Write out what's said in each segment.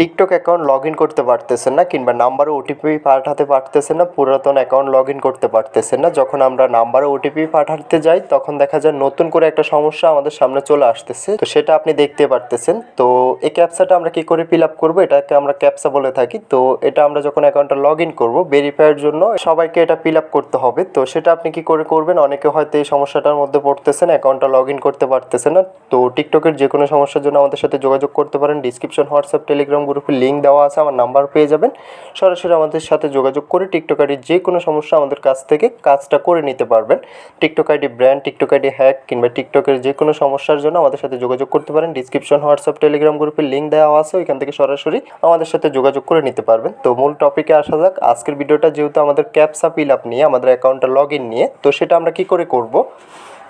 TikTok account log in করতে পারতেছেন না কিংবা নাম্বারে ওটিপি পাঠাতে পারতেছেন না, পুরাতন অ্যাকাউন্ট লগ ইন করতে পারতেছেন না। যখন আমরা নাম্বারে ওটিপি পাঠাতে যাই তখন দেখা যায় নতুন করে একটা সমস্যা আমাদের সামনে চলে আসতেছে, তো সেটা আপনি দেখতে পারতেছেন। তো এই ক্যাপচাটা আমরা কি করে ফিল আপ করবো, এটাকে আমরা ক্যাপচা বলে থাকি। তো এটা আমরা যখন অ্যাকাউন্টটা লগ ইন করবো ভেরিফাইয়ের জন্য সবাইকে এটা ফিল আপ করতে হবে। তো সেটা আপনি কি করে করবেন, অনেকে হয়তো এই সমস্যাটার মধ্যে পড়তেছেন, অ্যাকাউন্টটা লগ ইন করতে পারতেছেন না। তো টিকটকের যে কোনো সমস্যার জন্য আমাদের সাথে যোগাযোগ করতে পারেন। ডিসক্রিপশন হোয়াটসঅ্যাপ টেলিগ্রাম গ্রুপের লিঙ্ক দেওয়া আছে, আমার নাম্বার পেয়ে যাবেন। সরাসরি আমাদের সাথে যোগাযোগ করে টিকটক আইডির যে কোনো সমস্যা আমাদের কাছ থেকে কাজটা করে নিতে পারবেন। TikTok ID brand, TikTok ID hack কিংবা টিকটকের যে কোনো সমস্যার জন্য আমাদের সাথে যোগাযোগ করতে পারেন। ডিসক্রিপশন হোয়াটসঅ্যাপ টেলিগ্রাম গ্রুপের লিঙ্ক দেওয়া আছে, ওইখান থেকে সরাসরি আমাদের সাথে যোগাযোগ করে নিতে পারবেন। তো মূল টপিকে আসা যাক। আজকের ভিডিওটা যেহেতু আমাদের ক্যাপচা ফিল আপ নিয়ে, আমাদের অ্যাকাউন্টটা লগ ইন নিয়ে, তো সেটা আমরা কি করে করব।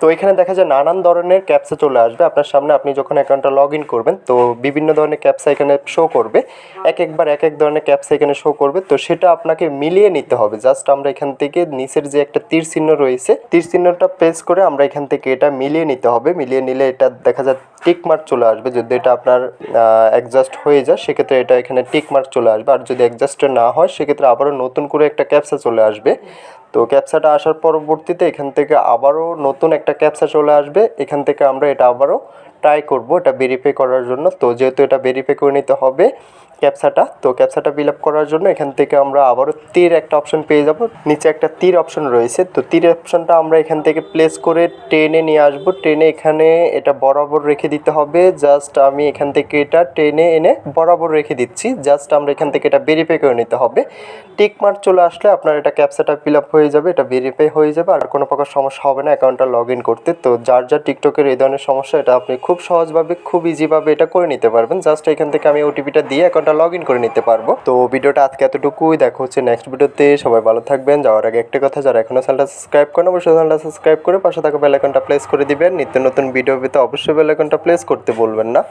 তো এখানে দেখা যায় নানান ধরনের ক্যাপচা চলে আসবে আপনার সামনে। আপনি যখন অ্যাকাউন্টটা লগ ইন করবেন তো বিভিন্ন ধরনের ক্যাপচা এখানে শো করবে, একবার এক এক ধরনের ক্যাপচা এখানে শো করবে। তো সেটা আপনাকে মিলিয়ে নিতে হবে। জাস্ট আমরা এখান থেকে নিচের যে একটা তীর চিহ্ন রয়েছে, তীর চিহ্নটা প্রেস করে আমরা এখান থেকে এটা মিলিয়ে নিতে হবে। মিলিয়ে নিলে এটা দেখা যায় টিক মার্ক চলে আসবে। যদি এটা আপনার অ্যাডজাস্ট হয়ে যায় সেক্ষেত্রে এটা এখানে টিক মার্ক চলে আসবে, আর যদি অ্যাডজাস্ট না হয় সেক্ষেত্রে আবারও নতুন করে একটা ক্যাপচা চলে আসবে। তো ক্যাপচাটা আসার পরবর্তীতে এখান থেকে আবারও নতুন একটা ক্যাপচা চলে আসবে। এখান থেকে আমরা এটা আবারও ট্রাই করব এটা ভেরিফাই করার জন্য। তো যেহেতু এটা ভেরিফাই করে নিতে হবে ক্যাপচাটা, তো ক্যাপচাটা ফিল আপ করার জন্য এখান থেকে আমরা আবারও তীর একটা অপশন পেয়ে যাব। নিচে একটা তীর অপশন রয়েছে, তো তীর অপশনটা আমরা এখান থেকে প্লেস করে টেনে নিয়ে আসবো। টেনে এখানে এটা বরাবর রেখে দিতে হবে। জাস্ট আমি এখান থেকে এটা টেনে এনে বরাবর রেখে দিচ্ছি। জাস্ট আমরা এখান থেকে এটা ভেরিফাই করে নিতে হবে। টিক মার্ক চলে আসলে আপনার এটা ক্যাপচাটা ফিল আপ হয়ে যাবে, এটা ভেরিফাই হয়ে যাবে, আর কোনো প্রকার সমস্যা হবে না অ্যাকাউন্টটা লগ ইন করতে। তো যার যার টিকটকের এই ধরনের সমস্যা, এটা আপনি খুব সহজভাবে খুব ইজিভাবে এটা করে নিতে পারবেন। জাস্ট এখান থেকে আমি ওটিপিটা দিয়ে অ্যাকাউন্টটা লগ ইন করে নিতে পারবো। তো ভিডিওটা আজকে এতটুকুই, দেখা হচ্ছে নেক্সট ভিডিওতে। সবাই ভালো থাকবেন। যাওয়ার আগে একটা কথা, যারা এখনও চ্যানেলটা সাবস্ক্রাইব করেন অবশ্যই চ্যানেলটা সাবস্ক্রাইব করে পাশে থাকা বেল আইকনটা প্রেস করে দিবেন। নিত্য নতুন ভিডিও পেতে অবশ্যই বেল আইকনটা প্রেস করতে বলবেন না।